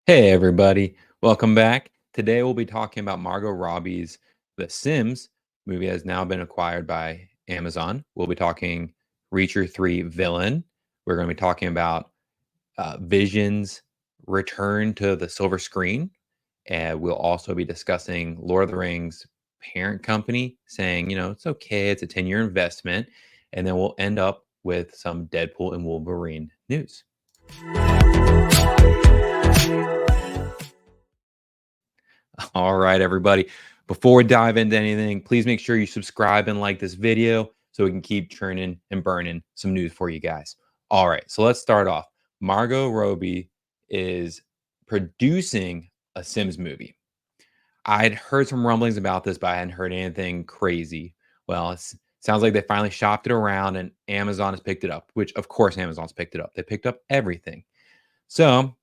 Hey everybody, welcome back. Today we'll be talking about Margot Robbie's The Sims movie has now been acquired by Amazon. We'll be talking Reacher 3 Villain. We're going to be talking about Vision's return to the silver screen. And we'll also be discussing Lord of the Rings parent company saying, it's okay, it's a 10-year investment. And then we'll end up with some Deadpool and Wolverine news. All right, everybody. Before we dive into anything, please make sure you subscribe and like this video so we can keep churning and burning some news for you guys. All right, so let's start off. Margot Robbie is producing a Sims movie. I'd heard some rumblings about this, but I hadn't heard anything crazy. Well, it sounds like they finally shopped it around and Amazon has picked it up, which of course Amazon's picked it up. They picked up everything. So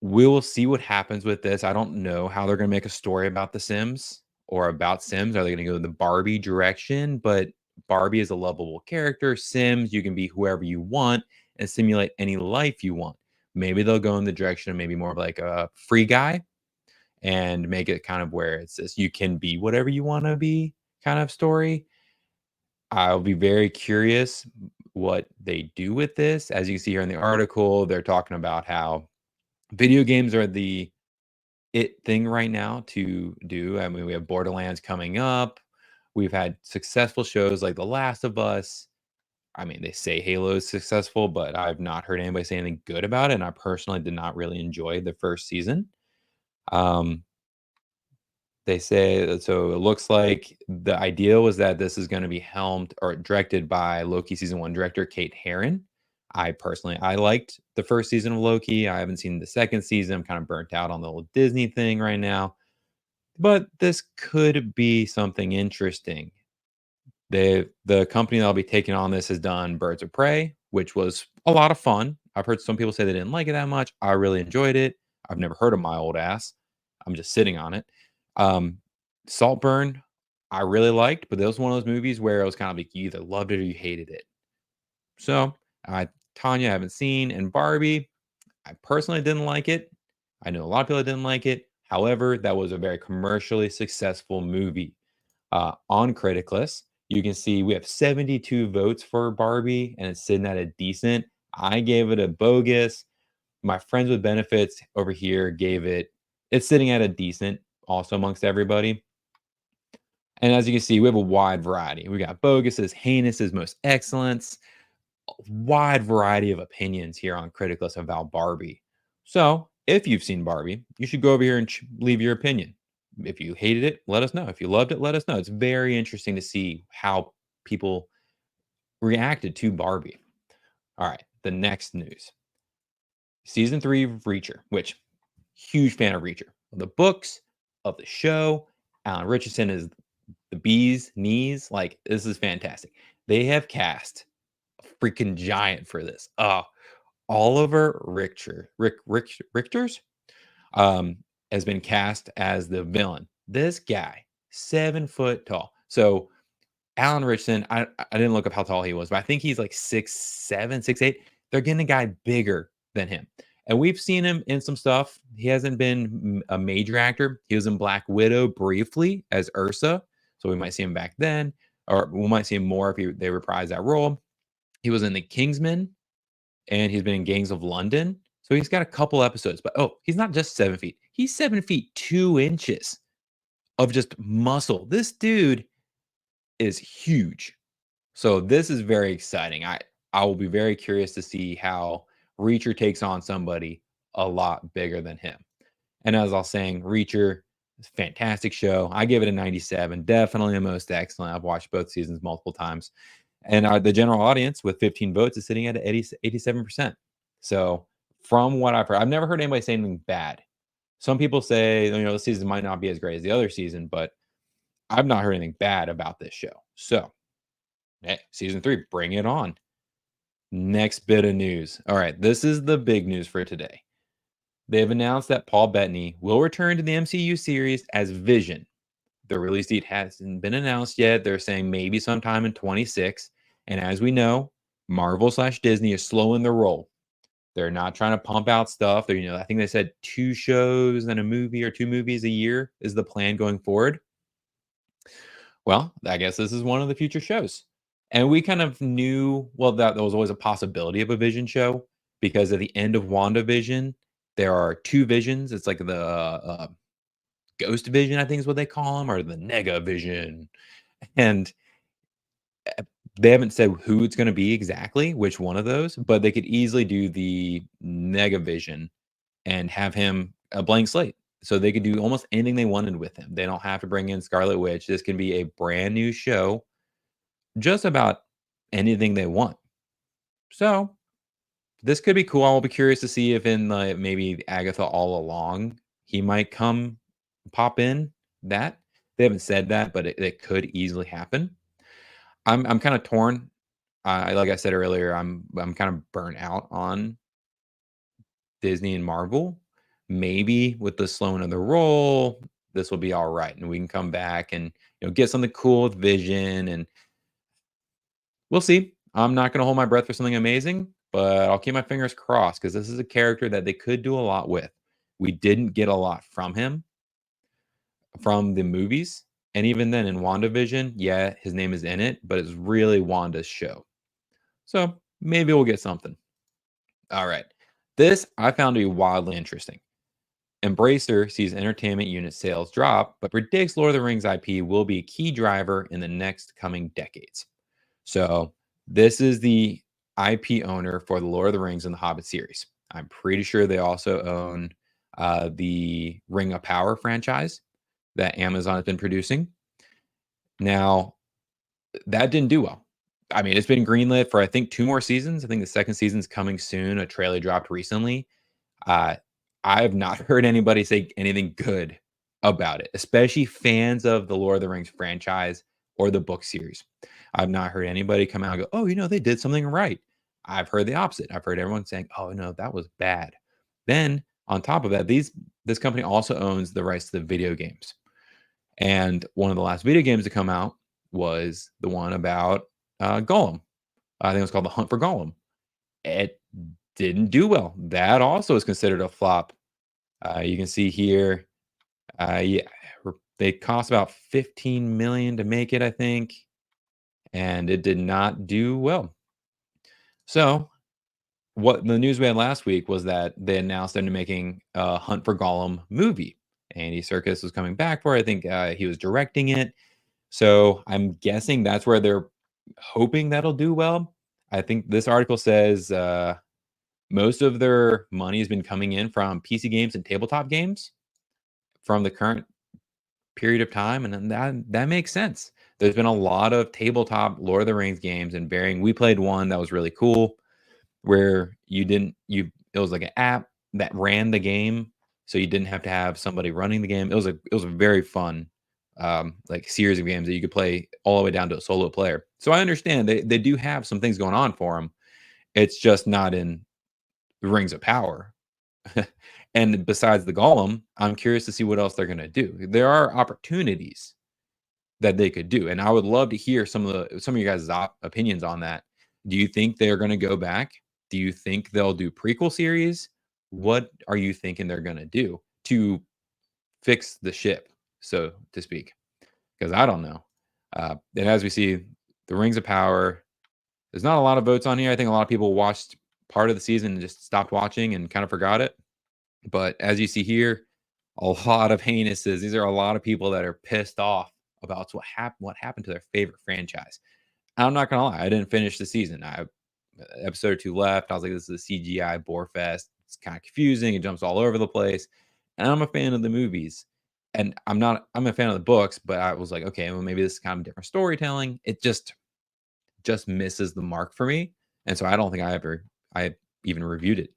we will see what happens with this. I don't know how they're going to make a story about The Sims or about Sims. Are they going to go the Barbie direction? But Barbie is a lovable character. Sims, you can be whoever you want and simulate any life you want. Maybe they'll go in the direction of maybe more of like a free guy and make it kind of where it's this you can be whatever you want to be kind of story. I'll be very curious what they do with this. As you can see here in the article, they're talking about how video games are the it thing right now to do. I mean, we have Borderlands coming up. We've had successful shows like The Last of Us. I mean, they say Halo is successful, but I've not heard anybody say anything good about it. And I personally did not really enjoy the first season. Um, they say so. It looks like the idea was that this is going to be helmed or directed by Loki season one director Kate Herron. I liked the first season of Loki. I haven't seen the second season. I'm kind of burnt out on the whole Disney thing right now. But this could be something interesting. The company that'll be taking on this has done Birds of Prey, which was a lot of fun. I've heard some people say they didn't like it that much. I really enjoyed it. I've never heard of My Old Ass. I'm just sitting on it. Um, Saltburn, I really liked, but that was one of those movies where it was kind of like you either loved it or you hated it. So, Tanya, I haven't seen, and Barbie, I personally didn't like it. I know a lot of people that didn't like it. However, that was a very commercially successful movie. On Criticlist, you can see we have 72 votes for Barbie, and it's sitting at a decent. I gave it a bogus. My friends with benefits over here gave it. It's sitting at a decent, also amongst everybody. And as you can see, we have a wide variety. We got boguses, heinouses, most excellence, a wide variety of opinions here on Criticlist about Barbie. So, if you've seen Barbie, you should go over here and leave your opinion. If you hated it, let us know. If you loved it, let us know. It's very interesting to see how people reacted to Barbie. All right, the next news. Season 3 of Reacher, which huge fan of Reacher. Of the books, of the show, Alan Richardson is the bee's knees. Like, this is fantastic. They have cast a freaking giant for this. Oliver Richters um, has been cast as the villain. This guy, 7 foot tall. So Alan Richardson, I didn't look up how tall he was, but I think he's like 6'7", 6'8". They're getting a guy bigger than him. And we've seen him in some stuff. He hasn't been a major actor. He was in Black Widow briefly as Ursa. So we might see him back then, or we might see him more if they reprise that role. He was in The Kingsman, and he's been in Gangs of London. So he's got a couple episodes, but he's not just 7 feet. He's 7 feet 2 inches of just muscle. This dude is huge. So this is very exciting. I will be very curious to see how Reacher takes on somebody a lot bigger than him. And as I was saying, Reacher is a fantastic show. I give it a 97. Definitely the most excellent. I've watched both seasons multiple times. And the general audience with 15 votes is sitting at 87%. So from what I've heard, I've never heard anybody say anything bad. Some people say, the season might not be as great as the other season, but I've not heard anything bad about this show. So, hey, season 3, bring it on. Next bit of news. All right, this is the big news for today. They've announced that Paul Bettany will return to the MCU series as Vision. The release date hasn't been announced yet. They're saying maybe sometime in 26. And as we know, Marvel/Disney is slow in their roll. They're not trying to pump out stuff. They're, I think they said 2 shows and a movie or 2 movies a year is the plan going forward. Well, I guess this is one of the future shows. And we kind of knew, well, that there was always a possibility of a Vision show because at the end of WandaVision, there are 2 visions. It's like the Ghost Vision, I think is what they call them, or the Nega Vision. And they haven't said who it's going to be exactly, which one of those, but they could easily do the Nega Vision and have him a blank slate. So they could do almost anything they wanted with him. They don't have to bring in Scarlet Witch. This can be a brand new show, just about anything they want. So this could be cool. I'll be curious to see if in maybe Agatha all along he might pop in. That they haven't said that, but it could easily happen. I'm kind of torn. Like I said earlier, I'm kind of burnt out on Disney and Marvel. Maybe with the slowing of the roll, this will be all right, and we can come back and get something cool with Vision, and we'll see. I'm not going to hold my breath for something amazing, but I'll keep my fingers crossed because this is a character that they could do a lot with. We didn't get a lot from him from the movies, and even then in WandaVision, yeah, his name is in it, but it's really Wanda's show. So maybe we'll get something. All right. This I found to be wildly interesting. Embracer sees entertainment unit sales drop, but predicts Lord of the Rings IP will be a key driver in the next coming decades. So, this is the IP owner for the Lord of the Rings and the Hobbit series. I'm pretty sure they also own the Ring of Power franchise that Amazon has been producing. Now, that didn't do well. I mean, it's been greenlit for I think 2 more seasons. I think the second season's coming soon. A trailer dropped recently. Uh, I have not heard anybody say anything good about it, especially fans of the Lord of the Rings franchise or the book series. I've not heard anybody come out and go, "Oh, they did something right." I've heard the opposite. I've heard everyone saying, "Oh, no, that was bad." Then on top of that, this company also owns the rights to the video games. And one of the last video games to come out was the one about Gollum. I think it was called The Hunt for Gollum. It didn't do well. That also is considered a flop. You can see here, yeah, they cost about 15 million to make it, I think, and it did not do well. So, what the news we had last week was that they announced they're making a Hunt for Gollum movie. Andy Serkis was coming back for it. I think he was directing it. So I'm guessing that's where they're hoping that'll do well. I think this article says most of their money has been coming in from PC games and tabletop games from the current period of time, and then that makes sense. There's been a lot of tabletop Lord of the Rings games and varying. We played one that was really cool where you didn't you it was like an app that ran the game, so you didn't have to have somebody running the game. It was a very fun like series of games that you could play all the way down to a solo player. So I understand they do have some things going on for them. It's just not in the Rings of Power. And besides the Golem, I'm curious to see what else they're going to do. There are opportunities that they could do, and I would love to hear some of you guys' opinions on that. Do you think they're going to go back? Do you think they'll do prequel series? What are you thinking they're going to do to fix the ship, so to speak? Because I don't know. And as we see, the Rings of Power, there's not a lot of votes on here. I think a lot of people watched part of the season and just stopped watching and kind of forgot it. But as you see here, a lot of heinouses. These are a lot of people that are pissed off about what happened to their favorite franchise. I'm not gonna lie, I didn't finish the season. I episode or 2 left. I was like, this is a CGI bore fest. It's kind of confusing. It jumps all over the place. And I'm a fan of the movies. And I'm a fan of the books, but I was like, okay, well, maybe this is kind of different storytelling. It just misses the mark for me. And so I don't think I even reviewed it.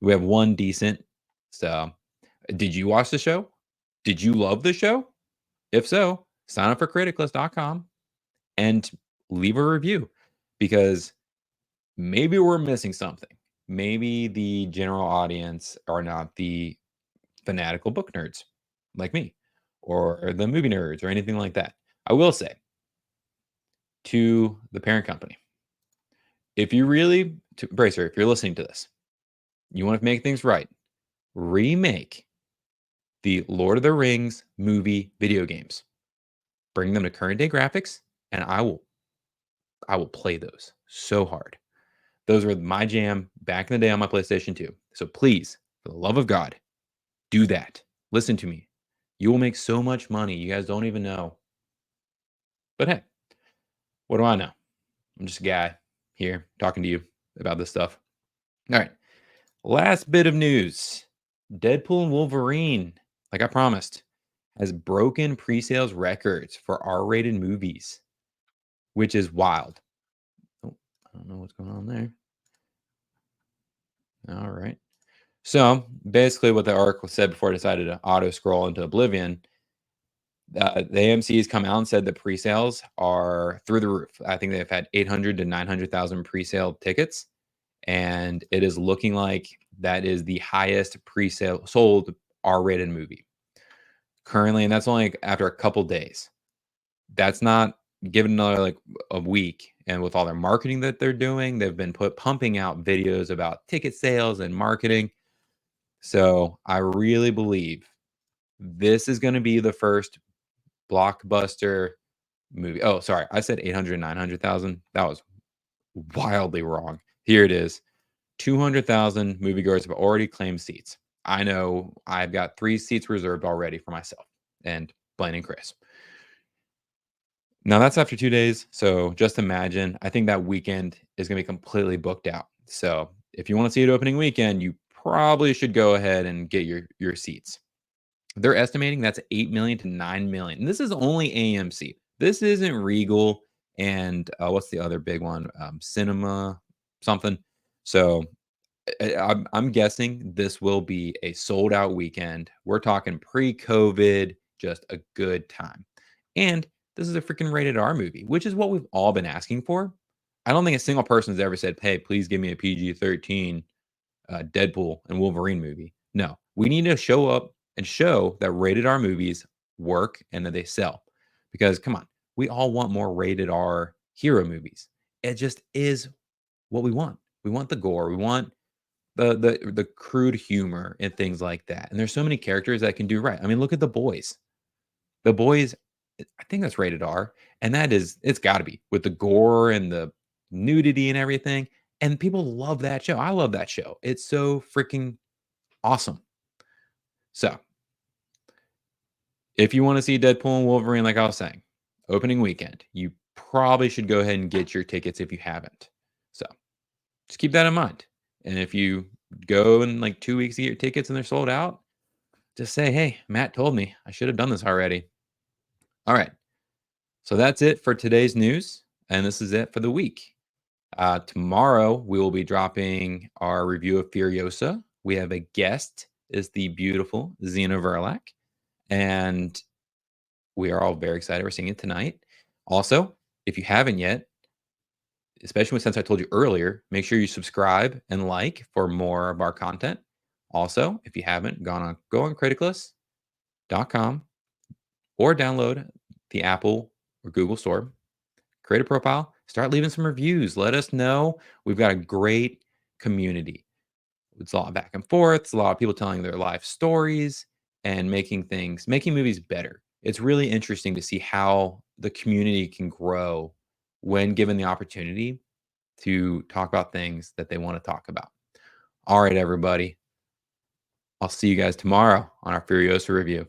We have one decent. So did you watch the show? Did you love the show? If so, sign up for criticlist.com and leave a review because maybe we're missing something. Maybe the general audience are not the fanatical book nerds like me or the movie nerds or anything like that. I will say to the parent company, if you really, Bracer, if you're listening to this, You want to make things right. Remake the Lord of the Rings movie video games. Bring them to current day graphics, and I will play those so hard. Those were my jam back in the day on my PlayStation 2. So please, for the love of God, do that. Listen to me. You will make so much money. You guys don't even know. But hey, what do I know? I'm just a guy here talking to you about this stuff. All right. Last bit of news. Deadpool and Wolverine, like I promised, has broken pre-sales records for R-rated movies, which is wild. Oh, I don't know what's going on there. All right. So basically, what the article said before I decided to auto scroll into oblivion, the AMC has come out and said the pre-sales are through the roof. I think they've had 800 to 900,000 pre-sale tickets, and it is looking like that is the highest pre-sale sold R-rated movie currently, and that's only after a couple days. That's not given another like a week, and with all their marketing that they're doing, they've been pumping out videos about ticket sales and marketing. So I really believe this is going to be the first blockbuster movie. Oh, sorry. I said 800, 900,000. That was wildly wrong. Here it is. 200,000 moviegoers have already claimed seats. I know I've got 3 seats reserved already for myself and Blaine and Chris. Now that's after 2 days. So just imagine, I think that weekend is going to be completely booked out. So if you want to see it opening weekend, you probably should go ahead and get your seats. They're estimating that's 8 million to 9 million. And this is only AMC. This isn't Regal and what's the other big one? Cinema something. So I'm guessing this will be a sold out weekend. We're talking pre-COVID, just a good time. And this is a freaking rated R movie, which is what we've all been asking for. I don't think a single person has ever said, "Hey, please give me a PG-13 Deadpool and Wolverine movie." No, we need to show up and show that rated R movies work and that they sell. Because come on, we all want more rated R hero movies. It just is what we want. We want the gore. We want the crude humor and things like that. And there's so many characters that can do right. I mean, look at The Boys. The Boys, I think that's rated R, and that is it's got to be with the gore and the nudity and everything. And people love that show. I love that show. It's so freaking awesome. So, if you want to see Deadpool and Wolverine, like I was saying, opening weekend, you probably should go ahead and get your tickets if you haven't. So, just keep that in mind. And if you go in like 2 weeks to get your tickets and they're sold out, just say, "Hey, Matt told me I should have done this already." All right. So that's it for today's news. And this is it for the week. Tomorrow, we will be dropping our review of Furiosa. We have a guest, is the beautiful Xena Verlac. And we are all very excited. We're seeing it tonight. Also, if you haven't yet, especially since I told you earlier, make sure you subscribe and like for more of our content. Also, if you haven't, go on criticless.com or download the Apple or Google Store. Create a profile, start leaving some reviews. Let us know. We've got a great community. It's a lot of back and forth. It's a lot of people telling their life stories and making movies better. It's really interesting to see how the community can grow when given the opportunity to talk about things that they want to talk about. All right, everybody. I'll see you guys tomorrow on our Furiosa review.